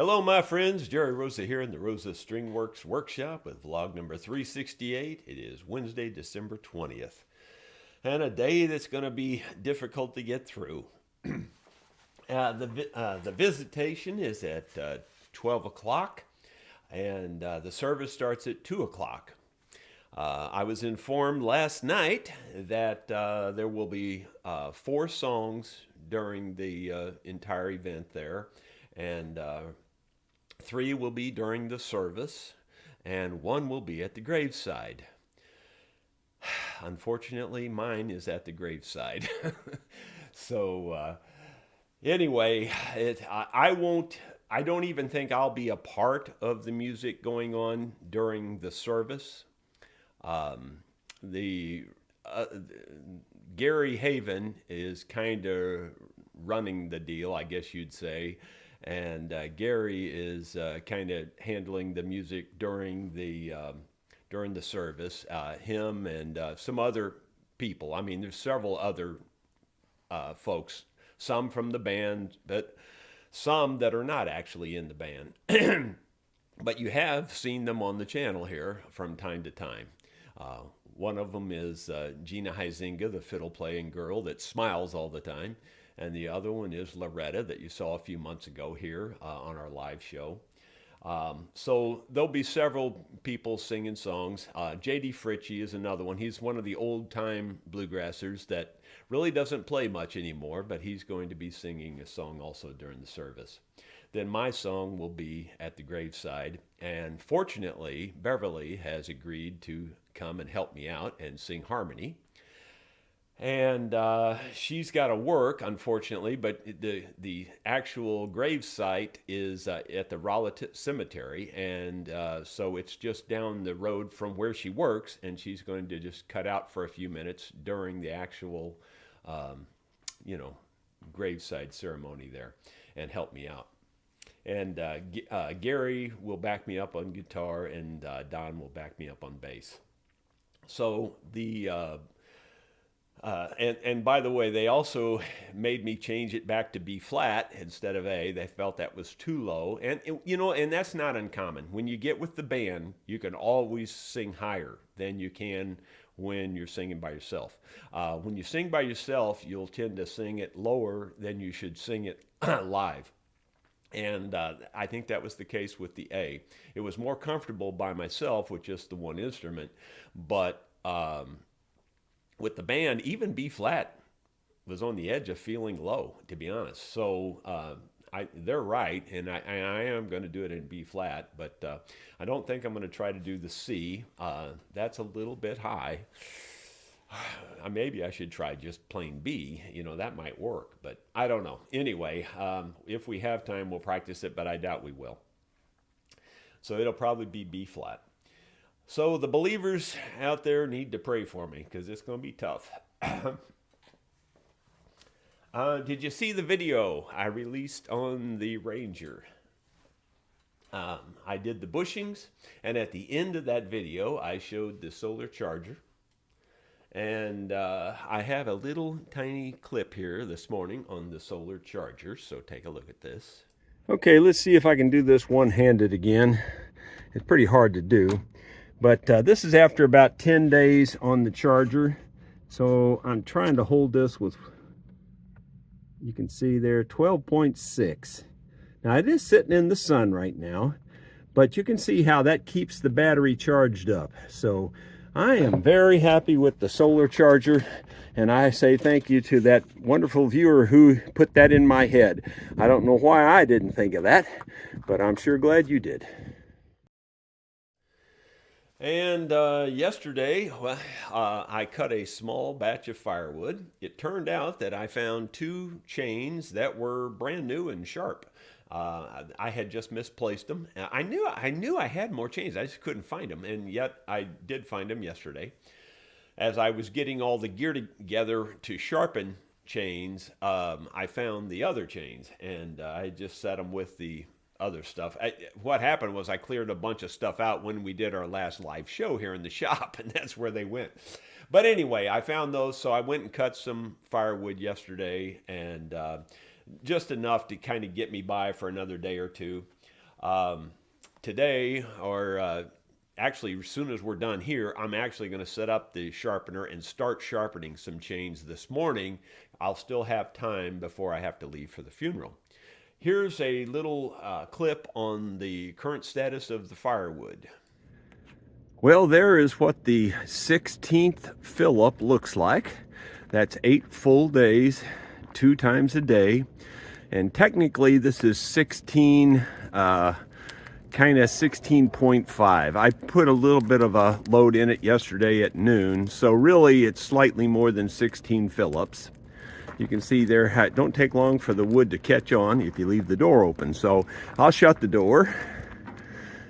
Hello, my friends. Jerry Rosa here in the Rosa Stringworks Workshop with vlog number 368. It is Wednesday, December 20th, and a day that's going to be difficult to get through. The visitation is at 12 o'clock, and the service starts at 2 o'clock. I was informed last night that there will be 4 songs during the entire event there, and 3 will be during the service, and 1 will be at the graveside. Unfortunately, mine is at the graveside. So anyway, I don't even think I'll be a part of the music going on during the service. The Gary Haven is kind of running the deal, I guess you'd say, and Gary is kind of handling the music during the service. Him and some other people. I mean, there's several other folks, some from the band, but some that are not actually in the band. But you have seen them on the channel here from time to time. One of them is Gina Huizinga, the fiddle-playing girl that smiles all the time. And the other one is Loretta that you saw a few months ago here on our live show. So there'll be several people singing songs. J.D. Fritchie is another one. He's one of the old-time bluegrassers that really doesn't play much anymore, but he's going to be singing a song also during the service. Then my song will be at the graveside, and fortunately, Beverly has agreed to come and help me out and sing harmony. And she's got to work, unfortunately, but the actual grave site is at the Rolla Cemetery, and so it's just down the road from where she works, and she's going to just cut out for a few minutes during the actual, graveside ceremony there and help me out. And Gary will back me up on guitar, and Don will back me up on bass. So and by the way, they also made me change it back to B flat instead of A. They felt that was too low. And, and that's not uncommon. When you get with the band, you can always sing higher than you can when you're singing by yourself. When you sing by yourself, you'll tend to sing it lower than you should sing it live. And I think that was the case with the A. It was more comfortable by myself with just the one instrument, but with the band, even B flat was on the edge of feeling low, to be honest. So they're right, and I am going to do it in B flat, but I don't think I'm going to try to do the C. That's a little bit high. Maybe I should try just plain B. That might work, but I don't know. Anyway, if we have time, we'll practice it, but I doubt we will. So it'll probably be B flat. So the believers out there need to pray for me because it's going to be tough. Did you see the video I released on the Ranger? I did the bushings, and at the end of that video, I showed the solar charger. And I have a little tiny clip here this morning on the solar charger, so take a look at this. Okay, let's see if I can do this one-handed again. It's pretty hard to do. But this is after about 10 days on the charger. So I'm trying to hold this with, you can see there, 12.6. Now it is sitting in the sun right now, but you can see how that keeps the battery charged up. So I am very happy with the solar charger, and I say thank you to that wonderful viewer who put that in my head. I don't know why I didn't think of that, but I'm sure glad you did. And yesterday, I cut a small batch of firewood. It turned out that I found 2 chains that were brand new and sharp. I had just misplaced them. I knew I had more chains. I just couldn't find them, and yet I did find them yesterday. As I was getting all the gear together to sharpen chains, I found the other chains, and I just set them with the other stuff. What happened was I cleared a bunch of stuff out when we did our last live show here in the shop, and that's where they went. But anyway, I found those, so I went and cut some firewood yesterday, and just enough to kind of get me by for another day or two. Today, or actually, as soon as we're done here, I'm actually going to set up the sharpener and start sharpening some chains this morning. I'll still have time before I have to leave for the funeral. Here's a little clip on the current status of the Firewood. Well, there is what the 16th fill-up looks like. That's 8 full days, 2 times a day. And technically, this is 16, kind of 16.5. I put a little bit of a load in it yesterday at noon, so really it's slightly more than 16 fill-ups. You can see there, it don't take long for the wood to catch on if you leave the door open. So I'll shut the door,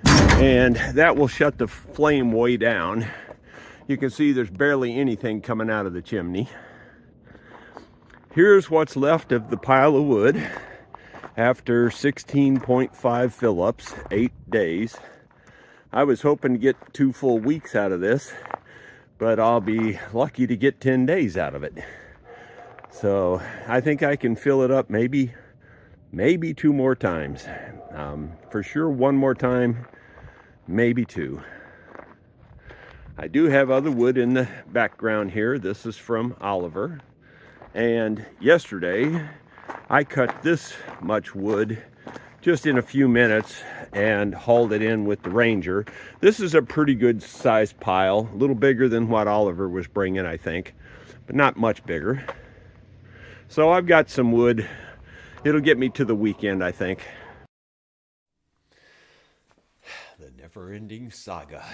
and that will shut the flame way down. You can see there's barely anything coming out of the chimney. Here's what's left of the pile of wood after 16.5 fill-ups, 8 days. I was hoping to get 2 full weeks out of this, but I'll be lucky to get 10 days out of it. So I think I can fill it up maybe 2 more times. For sure 1 more time, maybe 2. I do have other wood in the background here. This is from Oliver. And yesterday, I cut this much wood just in a few minutes and hauled it in with the Ranger. This is a pretty good sized pile, a little bigger than what Oliver was bringing, I think, but not much bigger. So I've got some wood. It'll get me to the weekend, I think. The never-ending saga,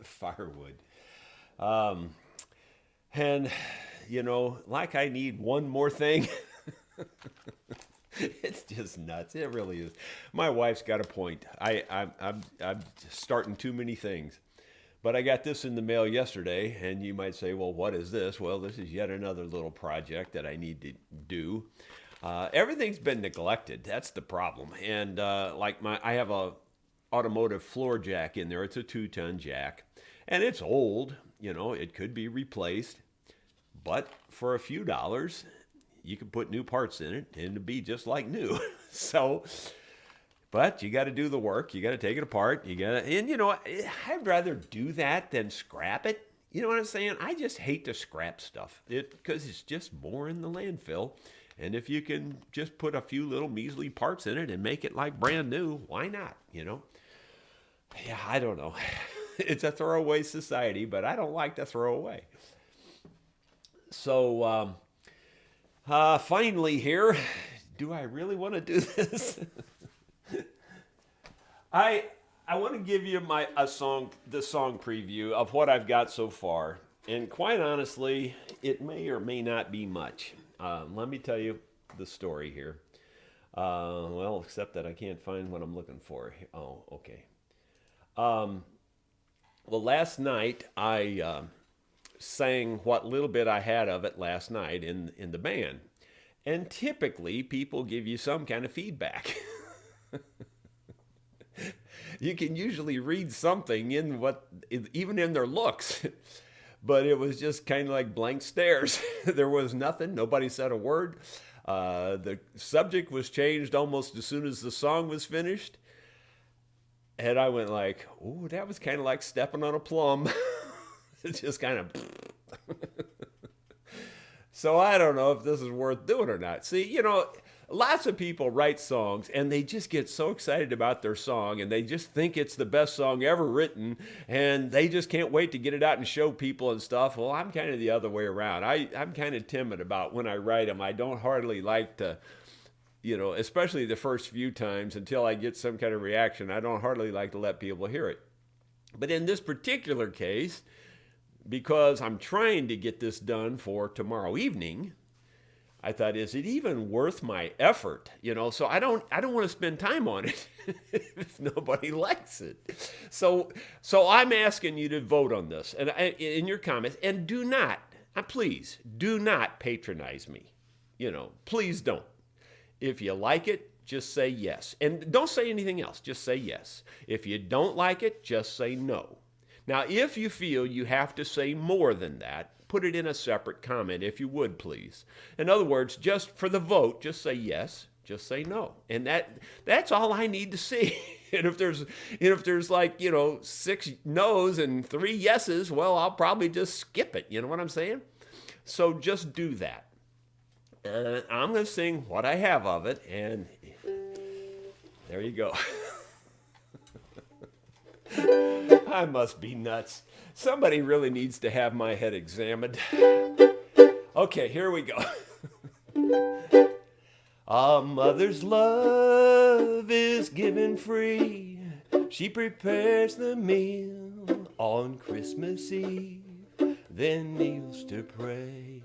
Firewood. And, you know, like I need one more thing. It's just nuts. It really is. My wife's got a point. I'm starting too many things. But I got this in the mail yesterday, and you might say, well, what is this? Well, this is yet another little project that I need to do. Everything's been neglected. That's the problem. And I have a automotive floor jack in there. It's a 2-ton jack, and it's old. You know, it could be replaced, but for a few dollars, you can put new parts in it, and it'd be just like new. But you got to do the work. You got to take it apart. And you know, I'd rather do that than scrap it. You know what I'm saying? I just hate to scrap stuff because it's just more in the landfill. And if you can just put a few little measly parts in it and make it like brand new, why not? You know? Yeah, I don't know. It's a throwaway society, but I don't like to throw away. So finally here, do I really want to do this? I want to give you the song preview of what I've got so far, and quite honestly, it may or may not be much. Let me tell you the story here. Well, except that I can't find what I'm looking for. Oh, okay. Well, last night I sang what little bit I had of it last night in the band, and typically people give you some kind of feedback. You can usually read something even in their looks, but it was just kind of like blank stares. There was nothing. Nobody said a word. The subject was changed almost as soon as the song was finished. And I went like, ooh, that was kind of like stepping on a plum. It's just kind of... So I don't know if this is worth doing or not. See, you know, lots of people write songs and they just get so excited about their song and they just think it's the best song ever written and they just can't wait to get it out and show people and stuff. Well, I'm kind of the other way around. I'm kind of timid about when I write them. I don't hardly like to, you know, especially the first few times until I get some kind of reaction, I don't hardly like to let people hear it. But in this particular case, because I'm trying to get this done for tomorrow evening, I thought, is it even worth my effort? You know, so I don't want to spend time on it if nobody likes it. So I'm asking you to vote on this and in your comments, and please do not patronize me. You know, please don't. If you like it, just say yes. And don't say anything else. Just say yes. If you don't like it, just say no. Now, if you feel you have to say more than that, put it in a separate comment, if you would, please. In other words, just for the vote, just say yes. Just say no. And that's all I need to see. And if there's like, 6 no's and 3 yeses, well, I'll probably just skip it. You know what I'm saying? So just do that. I'm going to sing What I Have of It, and there you go. I must be nuts. Somebody really needs to have my head examined. Okay, here we go. A mother's love is given free. She prepares the meal on Christmas Eve, then kneels to pray.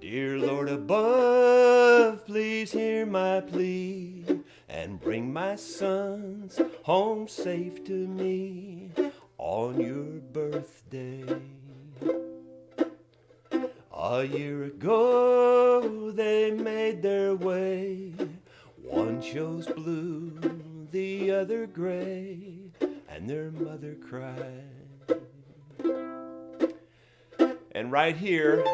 Dear Lord above, please hear my plea and bring my sons home safe to me on your birthday. A year ago they made their way. One chose blue, the other gray, and their mother cried. And right here,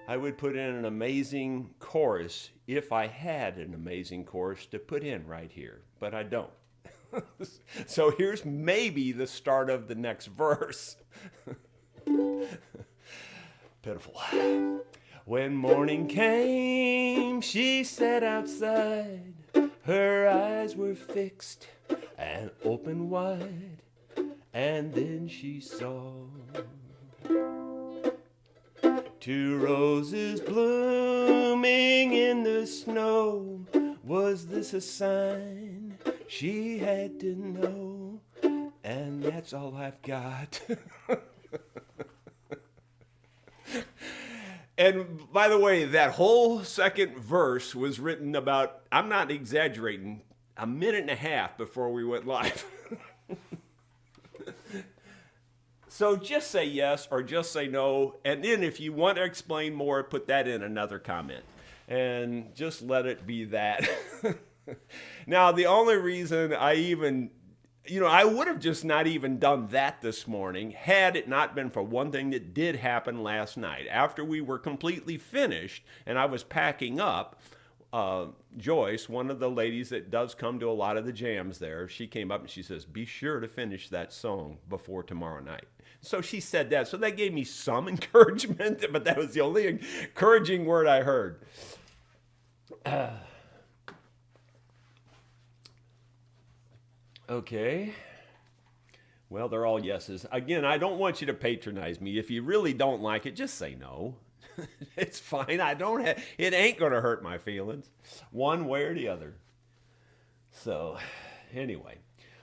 I would put in an amazing chorus if I had an amazing chorus to put in right here, but I don't. So here's maybe the start of the next verse. Pitiful. When morning came, she sat outside. Her eyes were fixed and open wide, and then she saw 2 roses blooming in the snow. Was this a sign she had to know? And that's all I've got. And by the way, that whole second verse was written about, I'm not exaggerating, a minute and a half before we went live. So just say yes or just say no. And then if you want to explain more, put that in another comment. And just let it be that. Now, the only reason I even, I would have just not even done that this morning had it not been for one thing that did happen last night. After we were completely finished and I was packing up, Joyce, one of the ladies that does come to a lot of the jams there, she came up and she says, be sure to finish that song before tomorrow night. So she said that. So that gave me some encouragement, but that was the only encouraging word I heard. Okay. Well, they're all yeses. Again, I don't want you to patronize me. If you really don't like it, just say no. It's fine. It ain't going to hurt my feelings one way or the other. So, anyway,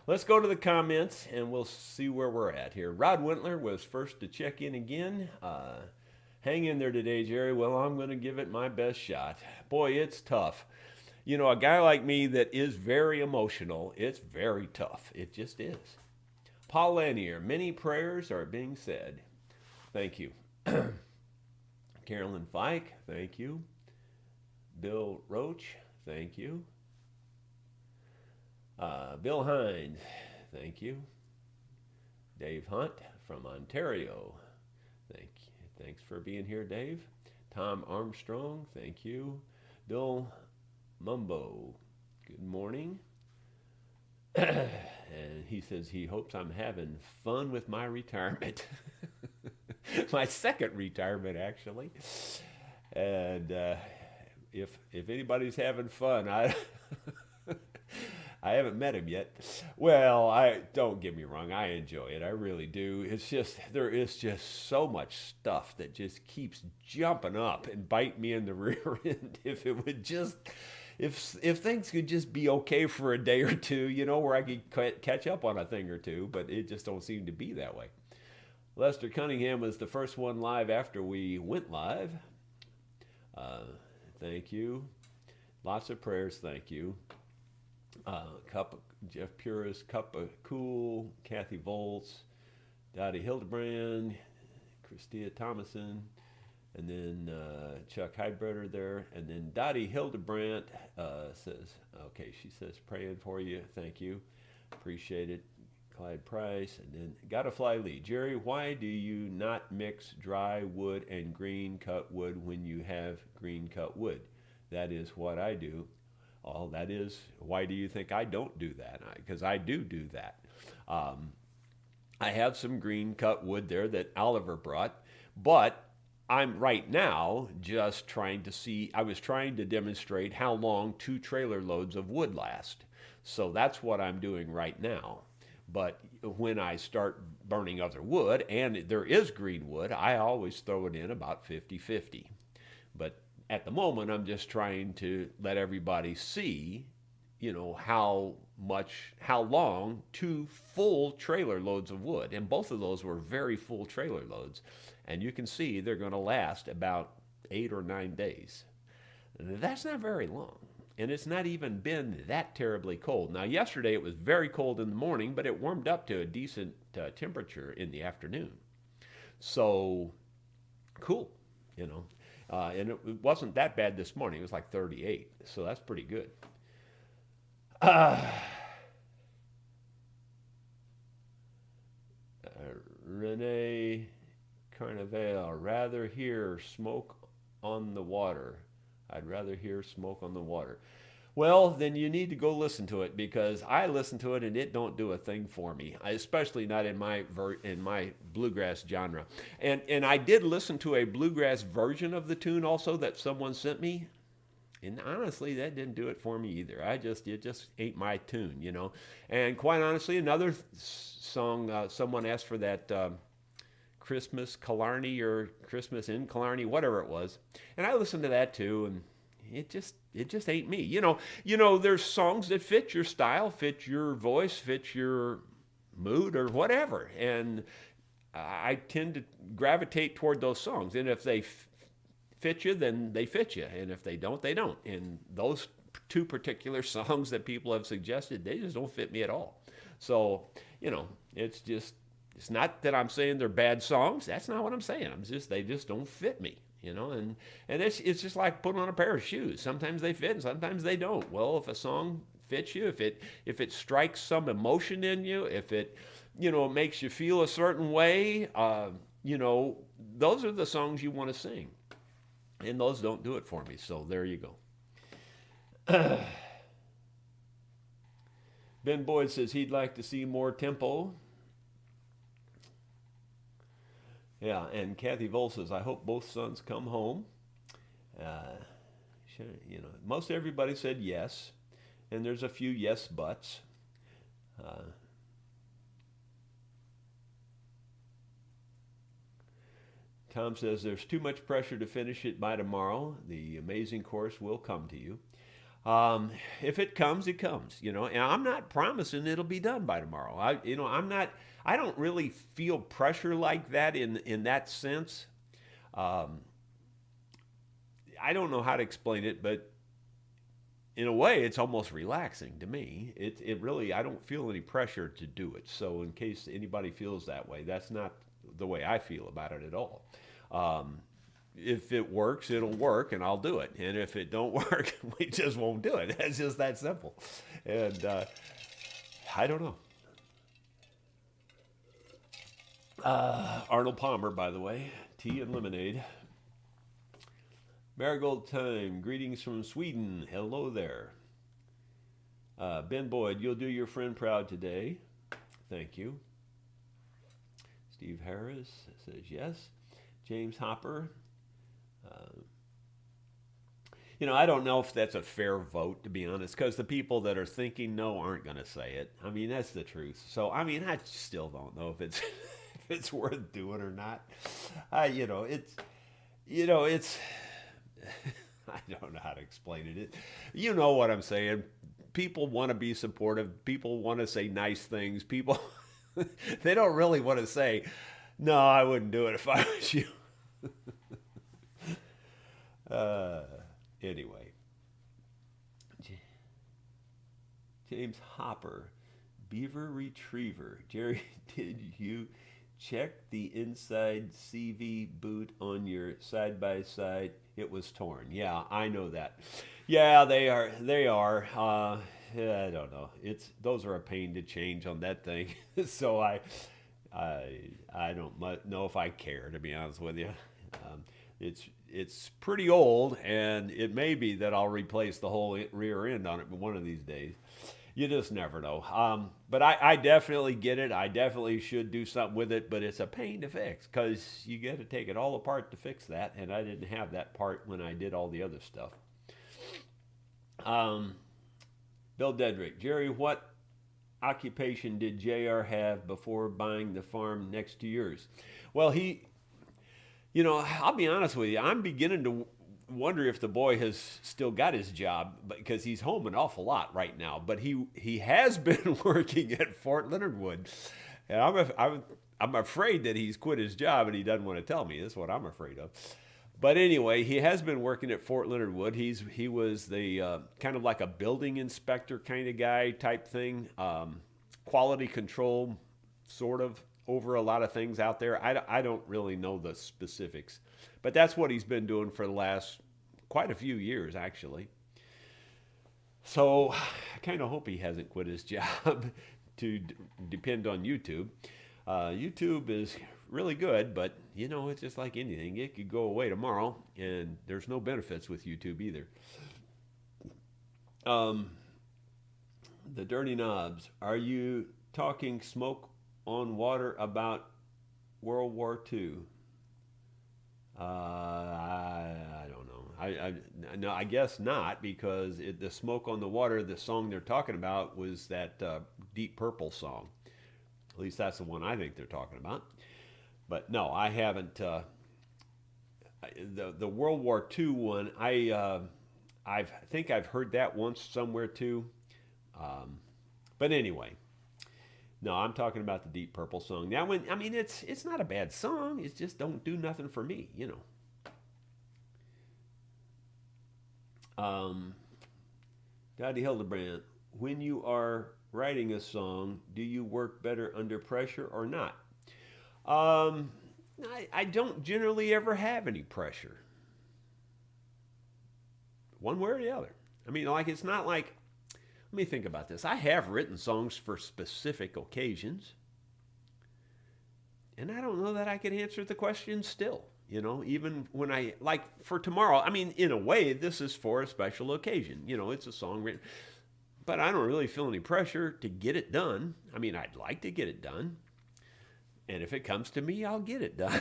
let's go to the comments and we'll see where we're at here. Rod Wintler was first to check in again. Hang in there today, Jerry. Well, I'm going to give it my best shot. Boy, it's tough. A guy like me that is very emotional, it's very tough. It just is. Paul Lanier, many prayers are being said. Thank you. Carolyn Fike, thank you. Bill Roach, thank you. Bill Hines, thank you. Dave Hunt from Ontario, thanks for being here, Dave. Tom Armstrong, thank you. Bill Mumbo, good morning. And he says he hopes I'm having fun with my retirement. My second retirement, actually. And if anybody's having fun, I haven't met him yet. Well, don't get me wrong, I enjoy it. I really do. It's just, there is just so much stuff that just keeps jumping up and biting me in the rear end. If it would just, if things could just be okay for a day or two, where I could catch up on a thing or two, but it just don't seem to be that way. Lester Cunningham was the first one live after we went live. Thank you. Lots of prayers, thank you. Jeff Puris, Cup of Cool, Kathy Volz, Dottie Hildebrand, Christia Thomason, and then Chuck Heidbreder there. And then Dottie Hildebrand says, okay, she says, praying for you. Thank you. Appreciate it. Clyde Price, and then Gotta Fly Lee. Jerry, why do you not mix dry wood and green cut wood when you have green cut wood? That is what I do. Oh, that is, why do you think I don't do that? Because I do that. Um, I have some green cut wood there that Oliver brought, but I'm right now just trying to see, I was trying to demonstrate how long 2 trailer loads of wood last. So that's what I'm doing right now. But when I start burning other wood, and there is green wood, I always throw it in about 50-50. But at the moment, I'm just trying to let everybody see, how long 2 full trailer loads of wood, and both of those were very full trailer loads. And you can see they're going to last about 8 or 9 days. That's not very long. And it's not even been that terribly cold. Now, yesterday it was very cold in the morning, but it warmed up to a decent temperature in the afternoon. So, cool, you know. And it wasn't that bad this morning. It was like 38. So that's pretty good. Uh, Renee Carnival, rather hear smoke on the water. I'd rather hear smoke on the water. Well, then you need to go listen to it, because I listen to it and it don't do a thing for me, especially not in my bluegrass genre. And I did listen to a bluegrass version of the tune also that someone sent me, and honestly, that didn't do it for me either. It just ain't my tune, you know. And quite honestly, another song, someone asked for that. Christmas Killarney or Christmas in Killarney, whatever it was. And I listened to that too, and it just ain't me. There's songs that fit your style, fit your voice, fit your mood or whatever. And I tend to gravitate toward those songs. And if they fit you, then they fit you. And if they don't, they don't. And those 2 particular songs that people have suggested, they just don't fit me at all. So, it's not that I'm saying they're bad songs. That's not what I'm saying. They just don't fit me, And it's just like putting on a pair of shoes. Sometimes they fit and sometimes they don't. Well, if a song fits you, if it strikes some emotion in you, if it makes you feel a certain way, those are the songs you want to sing. And those don't do it for me. So there you go. Ben Boyd says he'd like to see more tempo. Yeah, and Kathy Vol says, I hope both sons come home. Most everybody said yes, and there's a few yes buts. Tom says, there's too much pressure to finish it by tomorrow. The amazing chorus will come to you. If it comes, it comes, and I'm not promising it'll be done by tomorrow. I don't really feel pressure like that in that sense. I don't know how to explain it, but in a way, it's almost relaxing to me. It really, I don't feel any pressure to do it. So in case anybody feels that way, that's not the way I feel about it at all. If it works, it'll work, and I'll do it. And if it don't work, we just won't do it. It's just that simple. And I don't know. Arnold Palmer, by the way, tea and lemonade. Marigold Time, greetings from Sweden. Hello there. Ben Boyd, you'll do your friend proud today. Thank you. Steve Harris says yes. James Hopper. I don't know if that's a fair vote, to be honest, because the people that are thinking no aren't going to say it. I mean, that's the truth. So, I still don't know if it's if it's worth doing or not. It's I don't know how to explain it. You know what I'm saying. People want to be supportive. People want to say nice things. People, they don't really want to say, no, I wouldn't do it if I was you. Anyway, James Hopper, Beaver Retriever. Jerry, did you check the inside CV boot on your side-by-side? It was torn. Yeah, I know that. Yeah, they are. I don't know. Those are a pain to change on that thing. So I don't know if I care, to be honest with you. Um, it's pretty old, and it may be that I'll replace the whole rear end on it one of these days. You just never know. But I definitely get it. I definitely should do something with it, but it's a pain to fix because you got to take it all apart to fix that, and I didn't have that part when I did all the other stuff. Um, Bill Dedrick, Jerry, what occupation did JR have before buying the farm next to yours? Well, I'll be honest with you, I'm beginning to wonder if the boy has still got his job because he's home an awful lot right now. But he has been working at Fort Leonard Wood, and I'm afraid that he's quit his job and he doesn't want to tell me. That's what I'm afraid of. But anyway, he has been working at Fort Leonard Wood. He was the kind of like a building inspector kind of guy type thing, quality control sort of over a lot of things out there. I don't really know the specifics, but that's what he's been doing for the last quite a few years actually. So I kind of hope he hasn't quit his job to depend on YouTube. YouTube is really good, but it's just like anything. It could go away tomorrow, and there's no benefits with YouTube either. Um, the Dirty Knobs, are you talking smoke on water about World War II? I don't know. No, I guess not, because the Smoke on the Water, the song they're talking about was that Deep Purple song. At least that's the one I think they're talking about. But no, I haven't. The World War II one, I think I've heard that once somewhere too. But anyway, no, I'm talking about the Deep Purple song. That one, I mean, it's not a bad song. It just don't do nothing for me, Dottie Hildebrand, when you are writing a song, do you work better under pressure or not? Um, I don't generally ever have any pressure, one way or the other. I mean, like, it's not like, let me think about this. I have written songs for specific occasions, and I don't know that I can answer the question still. Even when like for tomorrow, I mean, in a way, this is for a special occasion. It's a song written, but I don't really feel any pressure to get it done. I mean, I'd like to get it done. And if it comes to me, I'll get it done.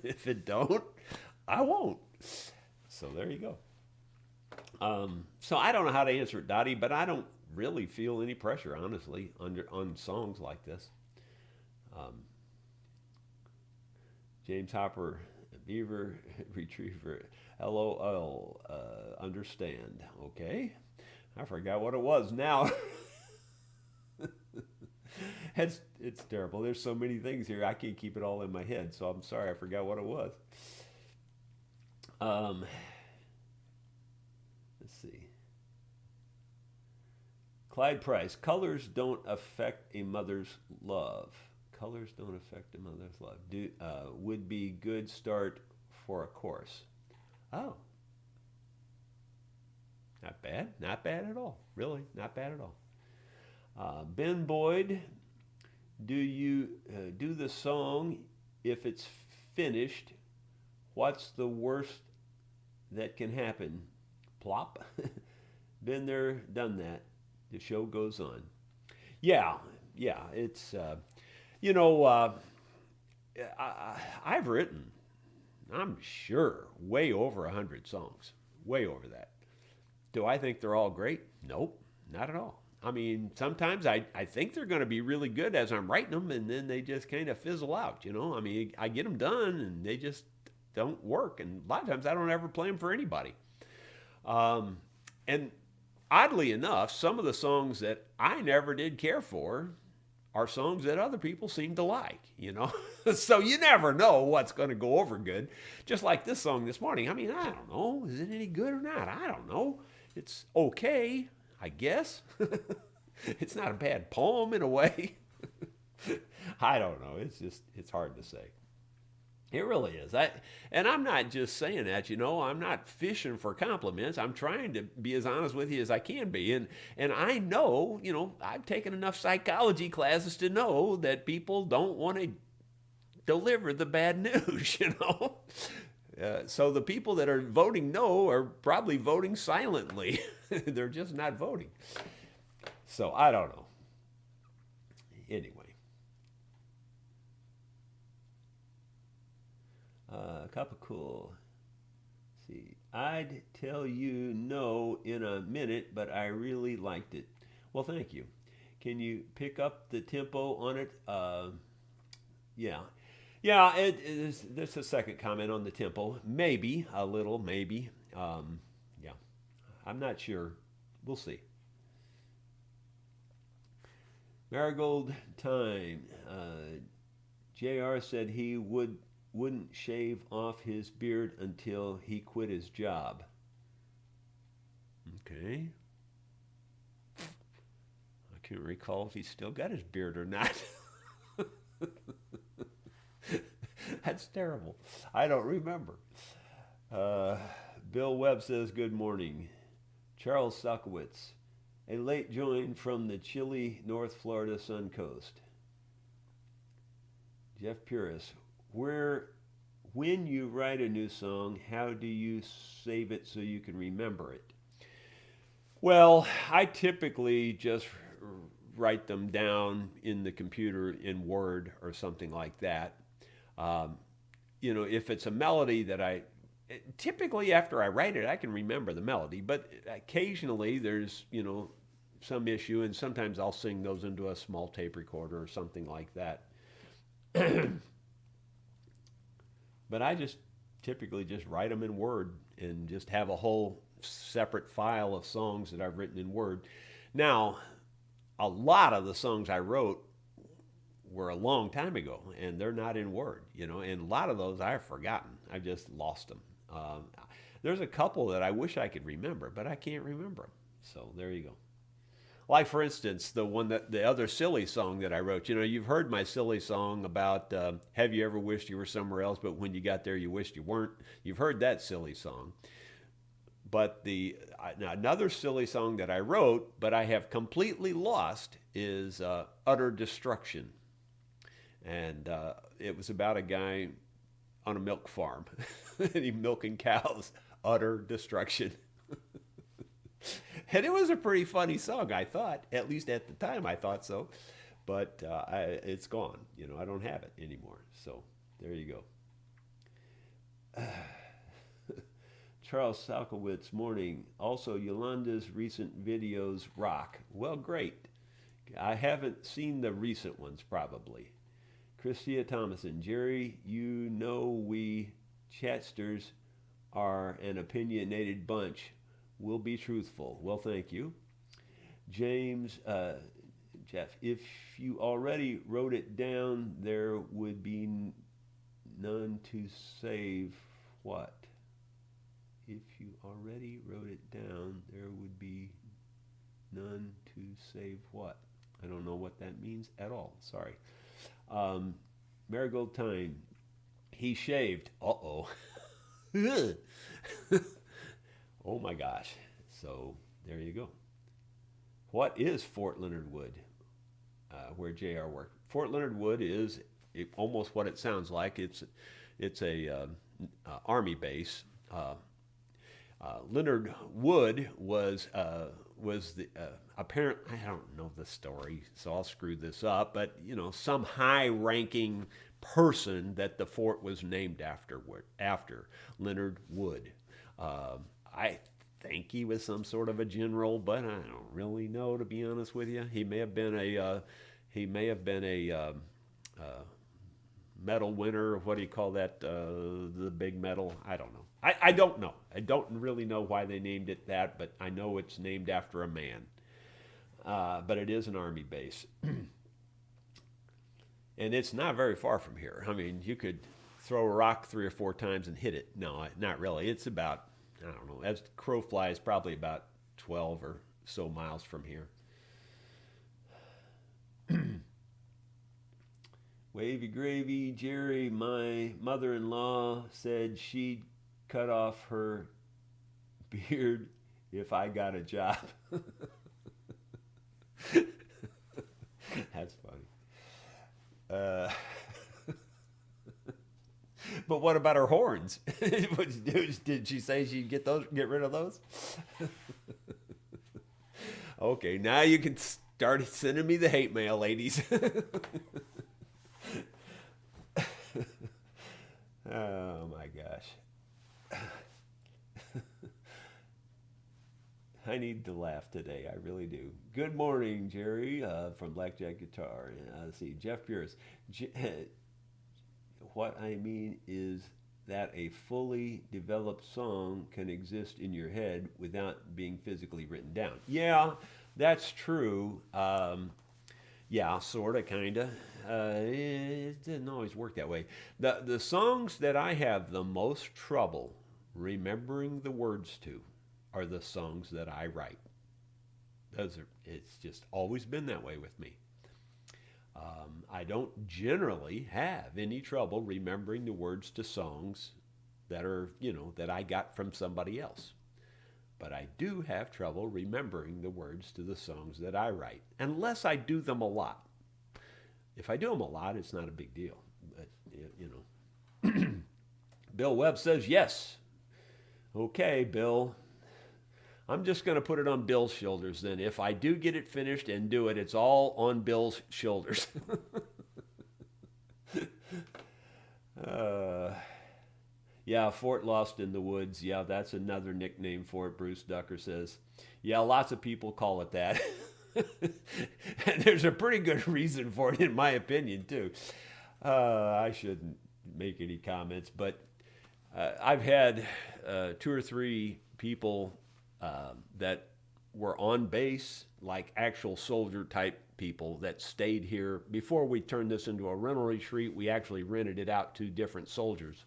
If it don't, I won't. So there you go. So I don't know how to answer it, Dottie, but I don't really feel any pressure, honestly, on songs like this. Um, James Hopper, Beaver Retriever, LOL, understand. Okay. I forgot what it was now. It's terrible. There's so many things here. I can't keep it all in my head, so I'm sorry. I forgot what it was. Um, let's see. Clyde Price. Colors don't affect a mother's love. Colors don't affect a mother's love. Would be good start for a course. Oh. Not bad. Not bad at all. Really, not bad at all. Ben Boyd, do you do the song if it's finished? What's the worst that can happen? Plop. Been there, done that. The show goes on. Yeah. It's I've written, I'm sure, way over 100 songs. Way over that. Do I think they're all great? Nope, not at all. I mean, sometimes I think they're going to be really good as I'm writing them, and then they just kind of fizzle out, I mean, I get them done, and they just don't work. And a lot of times I don't ever play them for anybody. And oddly enough, some of the songs that I never did care for are songs that other people seem to like, So you never know what's going to go over good. Just like this song this morning. I mean, I don't know. Is it any good or not? I don't know. It's okay, I guess. It's not a bad poem in a way. I don't know. It's hard to say. It really is. And I'm not just saying that, I'm not fishing for compliments. I'm trying to be as honest with you as I can be. And I know, I've taken enough psychology classes to know that people don't want to deliver the bad news. So the people that are voting no are probably voting silently. They're just not voting. So I don't know. Anyway. Cup of cool. Let's see, I'd tell you no in a minute, but I really liked it. Well, thank you. Can you pick up the tempo on it? Yeah. Yeah, there's a second comment on the tempo. Maybe, a little, maybe. Yeah, I'm not sure. We'll see. Marigold time. JR said he wouldn't shave off his beard until he quit his job. Okay. I can't recall if he's still got his beard or not. That's terrible. I don't remember. Bill Webb says, good morning. Charles Sokowitz, a late join from the chilly North Florida Sun Coast. Jeff Puris, when you write a new song, how do you save it so you can remember it? Well, I typically just write them down in the computer in Word or something like that. If it's a melody that typically after I write it, I can remember the melody, but occasionally there's, some issue, and sometimes I'll sing those into a small tape recorder or something like that. But I just typically just write them in Word and just have a whole separate file of songs that I've written in Word. Now, a lot of the songs I wrote were a long time ago, and they're not in Word, and a lot of those I've forgotten. I've just lost them. There's a couple that I wish I could remember, but I can't remember them. So there you go. Like, for instance, the other silly song that I wrote. You've heard my silly song about have you ever wished you were somewhere else, but when you got there, you wished you weren't. You've heard that silly song. But another silly song that I wrote, but I have completely lost, is Utter Destruction. And it was about a guy on a milk farm, and he's milking cows. Utter destruction. And it was a pretty funny song, I thought. At least at the time, I thought so. But it's gone. I don't have it anymore. So there you go. Charles Salkowitz, morning. Also, Yolanda's recent videos rock. Well, great. I haven't seen the recent ones, probably. Christia Thomason, Jerry, we chatsters are an opinionated bunch. We'll be truthful. Well, thank you. James, Jeff, if you already wrote it down, there would be none to save what? If you already wrote it down, there would be none to save what? I don't know what that means at all. Sorry. Marigold time. He shaved. Uh-oh. Oh my gosh. So there you go. What is Fort Leonard Wood, where JR worked? Fort Leonard Wood is almost what it sounds like. It's a Army base. Leonard Wood was the apparent. I don't know the story, so I'll screw this up. But some high-ranking person that the fort was named after Leonard Wood. I think he was some sort of a general, but I don't really know, to be honest with you. He may have been a medal winner. What do you call that? The big medal? I don't know. I don't know. I don't really know why they named it that, but I know it's named after a man. But it is an Army base. And it's not very far from here. I mean, you could throw a rock 3 or 4 times and hit it. No, not really. It's about, I don't know, as the crow flies, probably about 12 or so miles from here. Wavy Gravy, Jerry, my mother-in-law said she'd cut off her beard if I got a job. That's funny. Uh, but what about her horns? Did she say she'd get rid of those? Okay, now you can start sending me the hate mail, ladies. Oh my gosh. I need to laugh today. I really do. Good morning, Jerry, from Blackjack Guitar. Let's see, Jeff Pierce. What I mean is that a fully developed song can exist in your head without being physically written down. Yeah, that's true. Yeah, sort of, kind of. It didn't always work that way. The songs that I have the most trouble remembering the words to are the songs that I write. It's just always been that way with me. I don't generally have any trouble remembering the words to songs that are, that I got from somebody else. But I do have trouble remembering the words to the songs that I write, unless I do them a lot. If I do them a lot, it's not a big deal. But, Bill Webb says yes. Okay, Bill. I'm just going to put it on Bill's shoulders then. If I do get it finished and do it, it's all on Bill's shoulders. Yeah, Fort Lost in the Woods. Yeah, that's another nickname for it, Bruce Ducker says. Yeah, lots of people call it that. And there's a pretty good reason for it, in my opinion, too. I shouldn't make any comments, but I've had 2 or 3 people that were on base, like actual soldier type people that stayed here. Before we turned this into a rental retreat, we actually rented it out to different soldiers.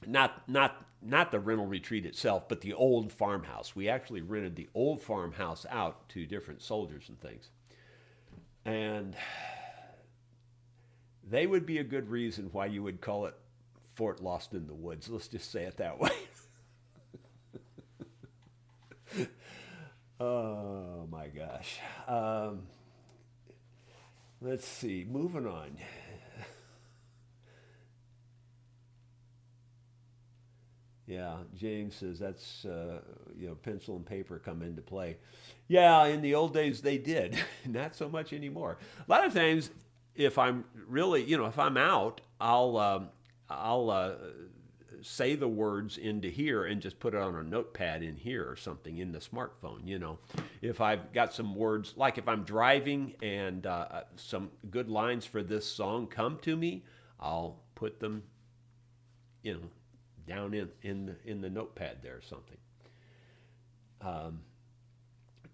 not the rental retreat itself, but the old farmhouse. We actually rented the old farmhouse out to different soldiers and things. And they would be a good reason why you would call it Fort Lost in the Woods. Let's just say it that way. Oh my gosh. Let's see, moving on. Yeah, James says that's, pencil and paper come into play. Yeah, in the old days they did. Not so much anymore. A lot of times, if I'm really, if I'm out, I'll say the words into here and just put it on a notepad in here or something in the smartphone. If I've got some words, like if I'm driving and some good lines for this song come to me, I'll put them, down in the notepad there or something.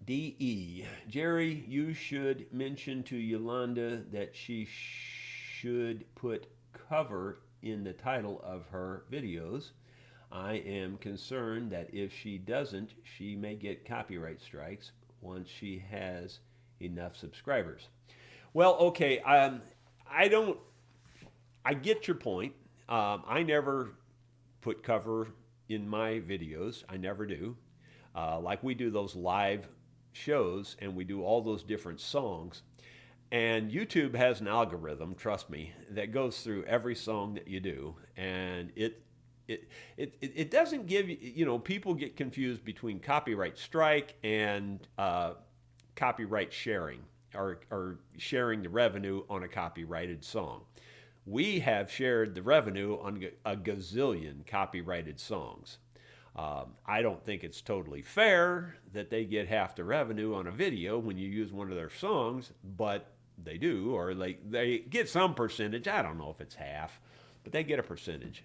DE, Jerry, you should mention to Yolanda that she should put cover in the title of her videos. I am concerned that if she doesn't, she may get copyright strikes once she has enough subscribers. Well, okay, I get your point. I never put cover in my videos. I never do. Like we do those live shows and we do all those different songs. And YouTube has an algorithm, trust me, that goes through every song that you do. And it doesn't give you, people get confused between copyright strike and copyright sharing or sharing the revenue on a copyrighted song. We have shared the revenue on a gazillion copyrighted songs. I don't think it's totally fair that they get half the revenue on a video when you use one of their songs, but they do, or they get some percentage. I don't know if it's half, but they get a percentage.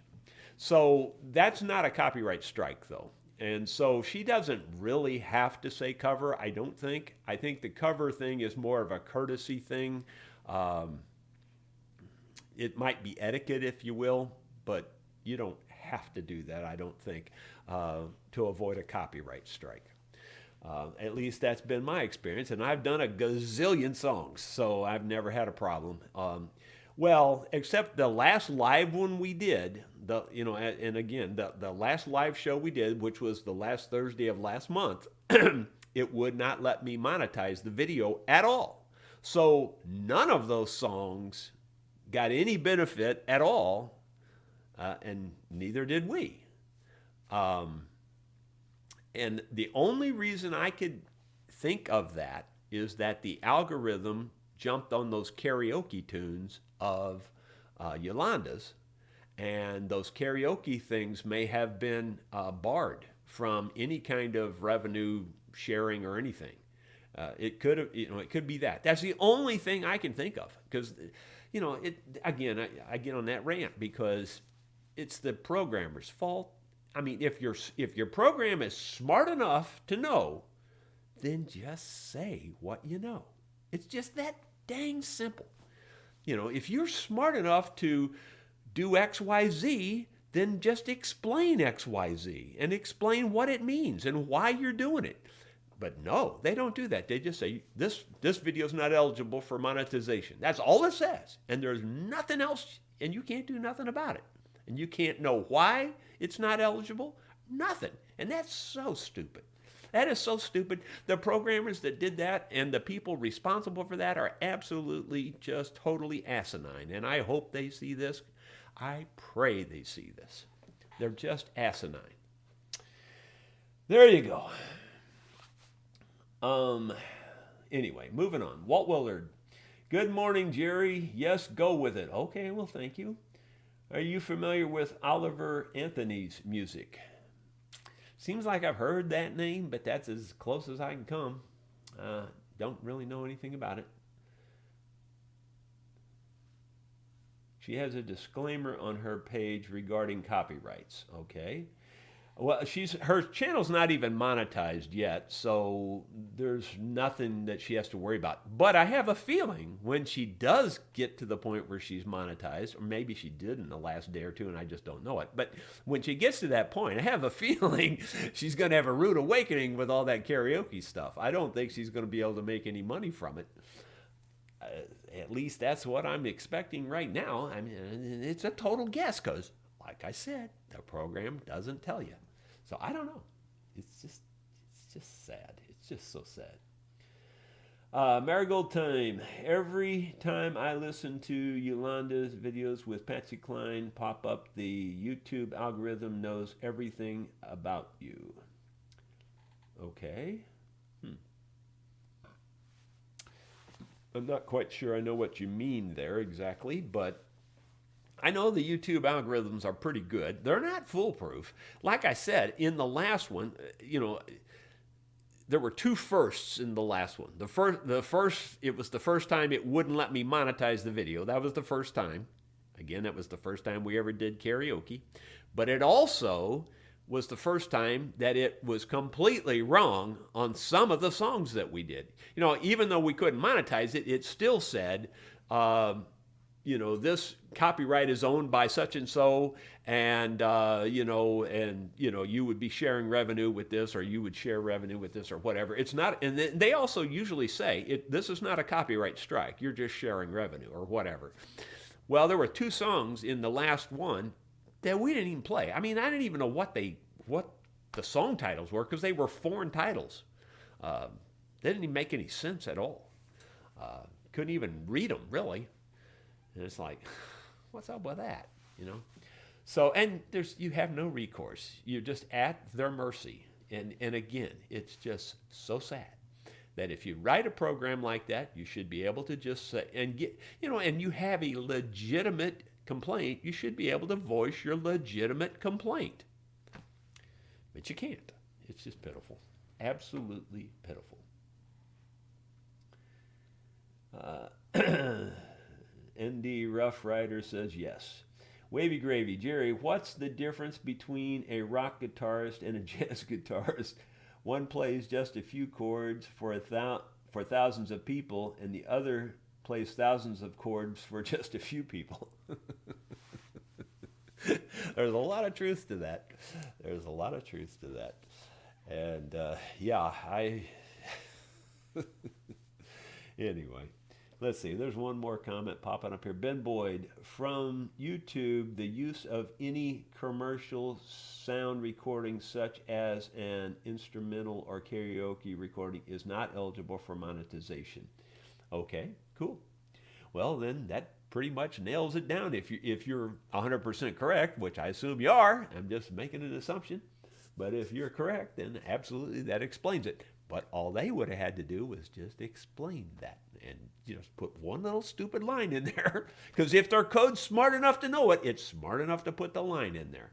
So that's not a copyright strike, though. And so she doesn't really have to say cover, I don't think. I think the cover thing is more of a courtesy thing. It might be etiquette, if you will, but you don't have to do that, I don't think, to avoid a copyright strike. At least that's been my experience, and I've done a gazillion songs, so I've never had a problem. Well, except the last live one we did, and again, the last live show we did, which was the last Thursday of last month, it would not let me monetize the video at all. So none of those songs got any benefit at all, and neither did we. And the only reason I could think of that is that the algorithm jumped on those karaoke tunes of Yolanda's, and those karaoke things may have been barred from any kind of revenue sharing or anything. It could have, it could be that. That's the only thing I can think of, because, again, I get on that rant because it's the programmer's fault. I mean, if your program is smart enough to know, then just say what you know. It's just that dang simple. If you're smart enough to do X, Y, Z, then just explain X, Y, Z and explain what it means and why you're doing it. But no, they don't do that. They just say, this video is not eligible for monetization. That's all it says. And there's nothing else, and you can't do nothing about it. And you can't know why it's not eligible. Nothing. And that's so stupid. That is so stupid. The programmers that did that and the people responsible for that are absolutely just totally asinine. And I hope they see this. I pray they see this. They're just asinine. There you go. Anyway, moving on. Walt Willard. Good morning, Jerry. Yes, go with it. Okay, well, thank you. Are you familiar with Oliver Anthony's music? Seems like I've heard that name, but that's as close as I can come. Don't really know anything about it. She has a disclaimer on her page regarding copyrights. Okay. Well, her channel's not even monetized yet, so there's nothing that she has to worry about. But I have a feeling when she does get to the point where she's monetized, or maybe she did in the last day or two and I just don't know it, but when she gets to that point, I have a feeling she's going to have a rude awakening with all that karaoke stuff. I don't think she's going to be able to make any money from it. At least that's what I'm expecting right now. I mean, it's a total guess because, like I said, the program doesn't tell you. So I don't know. It's just sad. It's just so sad. Marigold Time. Every time I listen to Yolanda's videos with Patsy Cline pop up, the YouTube algorithm knows everything about you. Okay. I'm not quite sure I know what you mean there exactly, but I know the YouTube algorithms are pretty good. They're not foolproof. Like I said, in the last one, there were two firsts in the last one. The first, it was the first time it wouldn't let me monetize the video. That was the first time. Again, that was the first time we ever did karaoke. But it also was the first time that it was completely wrong on some of the songs that we did. Even though we couldn't monetize it, it still said, this copyright is owned by such and so, and you would be sharing revenue with this, or you would share revenue with this, or whatever. It's not, and they also usually say this is not a copyright strike. You're just sharing revenue or whatever. Well, there were two songs in the last one that we didn't even play. I mean, I didn't even know what the song titles were because they were foreign titles. They didn't even make any sense at all. Couldn't even read them really. And it's like, what's up with that? So, and you have no recourse. You're just at their mercy. And again, it's just so sad that if you write a program like that, you should be able to just say, and you have a legitimate complaint, you should be able to voice your legitimate complaint. But you can't. It's just pitiful. Absolutely pitiful. ND Rough Rider says yes. Wavy Gravy. Jerry, what's the difference between a rock guitarist and a jazz guitarist? One plays just a few chords for thousands of people, and the other plays thousands of chords for just a few people. There's a lot of truth to that. And yeah, I anyway. Let's see. There's one more comment popping up here. Ben Boyd from YouTube. The use of any commercial sound recording, such as an instrumental or karaoke recording, is not eligible for monetization. Okay, cool. Well, then that pretty much nails it down. If you're 100% correct, which I assume you are, I'm just making an assumption. But if you're correct, then absolutely that explains it. But all they would have had to do was just explain that and just put one little stupid line in there. Because if their code's smart enough to know it, it's smart enough to put the line in there.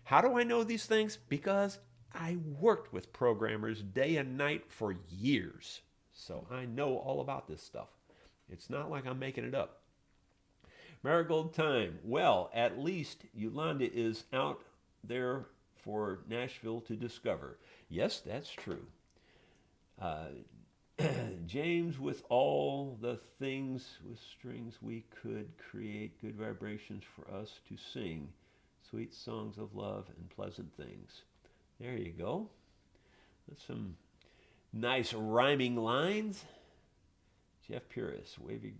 How do I know these things? Because I worked with programmers day and night for years. So I know all about this stuff. It's not like I'm making it up. Marigold Time. Well, at least Yolanda is out there for Nashville to discover. Yes, that's true. Uh, James, with all the things with strings we could create good vibrations for us to sing, sweet songs of love and pleasant things. There you go. That's some nice rhyming lines. Jeff Puris, wavy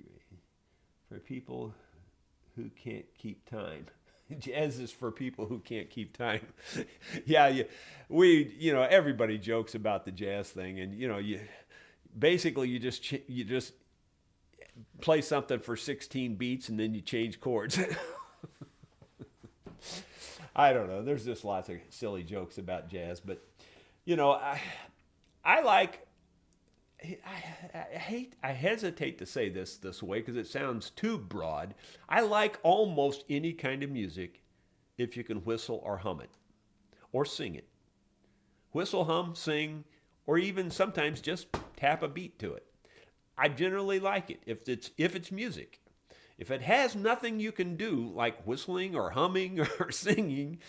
for people who can't keep time. Jazz is for people who can't keep time. Yeah, everybody jokes about the jazz thing, and you just play something for 16 beats and then you change chords. I don't know. There's just lots of silly jokes about jazz, but I like. I hesitate to say this way because it sounds too broad. I like almost any kind of music if you can whistle or hum it or sing it. Whistle, hum, sing, or even sometimes just tap a beat to it. I generally like it if it's music. If it has nothing you can do like whistling or humming or singing,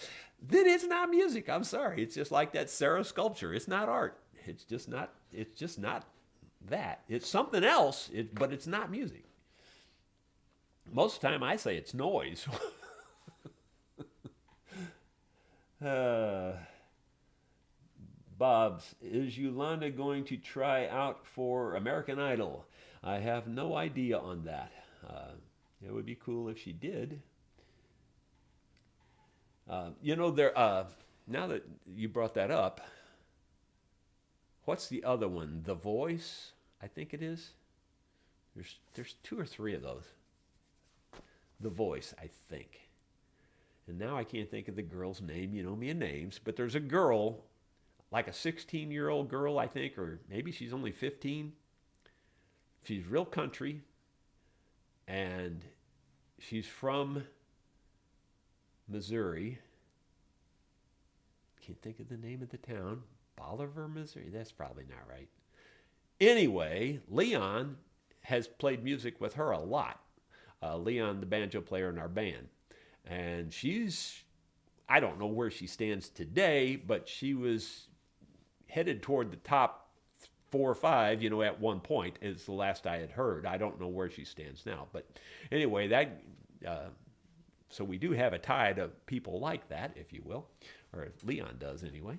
then it's not music. I'm sorry. It's just like that Sarah sculpture. It's not art. It's just not that. It's something else, but it's not music. Most of the time I say it's noise. Bob's, is Yolanda going to try out for American Idol? I have no idea on that. It would be cool if she did. Now that you brought that up, what's the other one? The Voice, I think it is. There's 2 or 3 of those. The Voice, I think. And now I can't think of the girl's name. You know me and names. But there's a girl, like a 16-year-old girl, I think, or maybe she's only 15. She's real country. And she's from Missouri. Can't think of the name of the town. Bolivar, Missouri? That's probably not right. Anyway, Leon has played music with her a lot. Leon, the banjo player in our band. And I don't know where she stands today, but she was headed toward the top 4 or 5, at one point, is the last I had heard. I don't know where she stands now. But anyway, so we do have a tie to people like that, if you will. Or Leon does, anyway.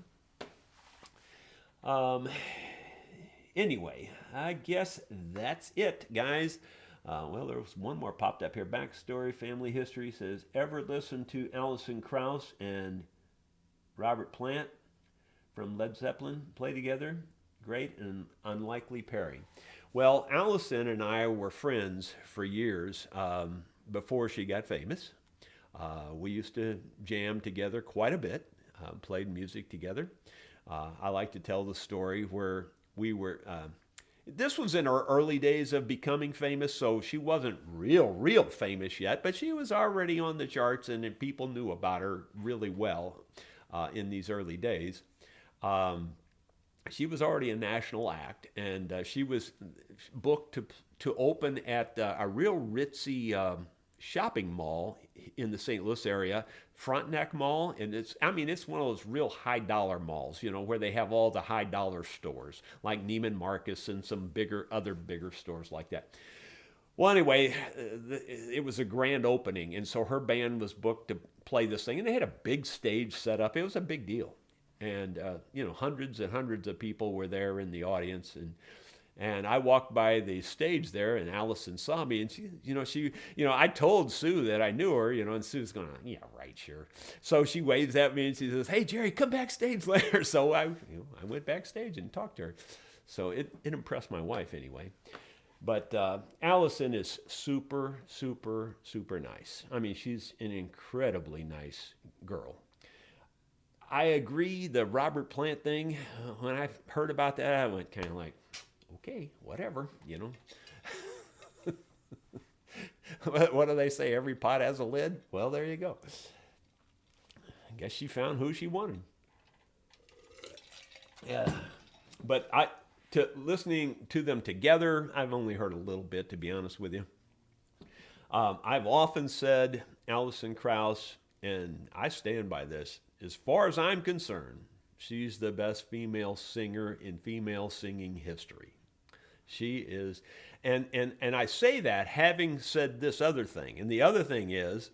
Anyway, I guess that's it, guys. Well, there was one more popped up here. Backstory, family history says, ever listen to Alison Krauss and Robert Plant from Led Zeppelin play together? Great and unlikely pairing. Well, Alison and I were friends for years before she got famous. We used to jam together quite a bit, played music together. I like to tell the story where we were, this was in her early days of becoming famous, so she wasn't real famous yet, but she was already on the charts and people knew about her really well in these early days. She was already a national act, and she was booked to open at a real ritzy shopping mall in the St. Louis area, Frontenac Mall, and it's one of those real high dollar malls, where they have all the high dollar stores like Neiman Marcus and some other bigger stores like that. Well, anyway, it was a grand opening, and so her band was booked to play this thing, and they had a big stage set up. It was a big deal. and hundreds and hundreds of people were there in the audience, and I walked by the stage there, and Allison saw me, and I told Sue that I knew her, and Sue's going, yeah, right, sure. So she waves at me and she says, hey, Jerry, come backstage later. So I went backstage and talked to her. So it impressed my wife anyway. But Allison is super, super, super nice. I mean, she's an incredibly nice girl. I agree, the Robert Plant thing, when I heard about that, I went kind of like, okay, whatever, What do they say? Every pot has a lid? Well, there you go. I guess she found who she wanted. Yeah. But listening to them together, I've only heard a little bit, to be honest with you. I've often said Alison Krauss, and I stand by this, as far as I'm concerned, she's the best female singer in female singing history. She is, and I say that having said this other thing. And the other thing is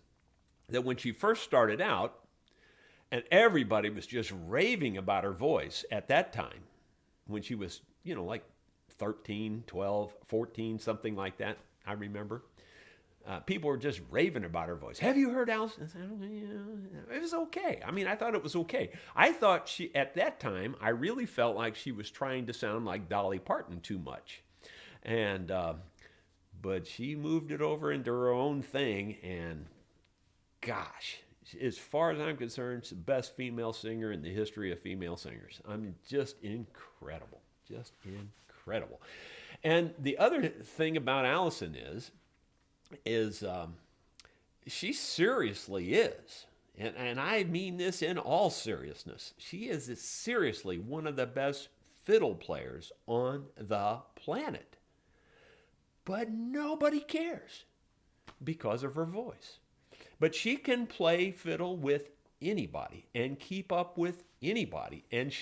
that when she first started out, and everybody was just raving about her voice at that time, when she was, like 13, 12, 14, something like that, I remember. People were just raving about her voice. Have you heard Allison? I said, yeah. It was okay. I mean, I thought it was okay. I thought at that time, I really felt like she was trying to sound like Dolly Parton too much. And, but she moved it over into her own thing. And gosh, as far as I'm concerned, she's the best female singer in the history of female singers. I mean, just incredible. Just incredible. And the other thing about Allison is she seriously is, and I mean this in all seriousness, she is seriously one of the best fiddle players on the planet. But nobody cares because of her voice. But she can play fiddle with anybody and keep up with anybody and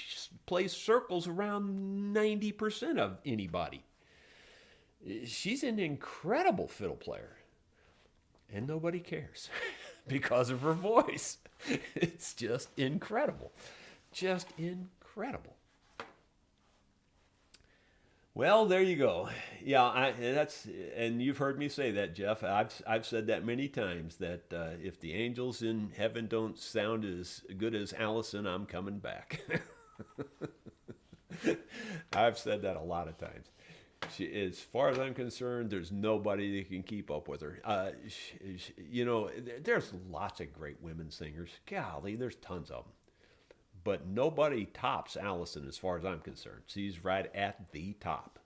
plays circles around 90% of anybody. She's an incredible fiddle player. And nobody cares because of her voice. It's just incredible. Just incredible. Well, there you go. Yeah, and you've heard me say that, Jeff. I've said that many times, that if the angels in heaven don't sound as good as Allison, I'm coming back. I've said that a lot of times. As far as I'm concerned, there's nobody that can keep up with her. There's lots of great women singers. Golly, there's tons of them. But nobody tops Allison as far as I'm concerned. She's right at the top.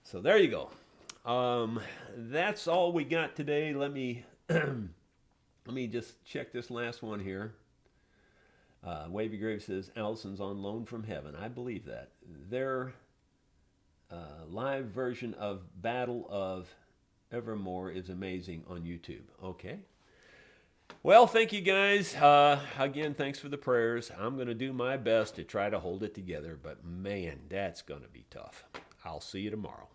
So there you go. That's all we got today. Let me just check this last one here. Wavy Grave says, Allison's on loan from heaven. I believe that. Their live version of Battle of Evermore is amazing on YouTube. Okay. Well, thank you guys. Again, thanks for the prayers. I'm going to do my best to try to hold it together, but man, that's going to be tough. I'll see you tomorrow.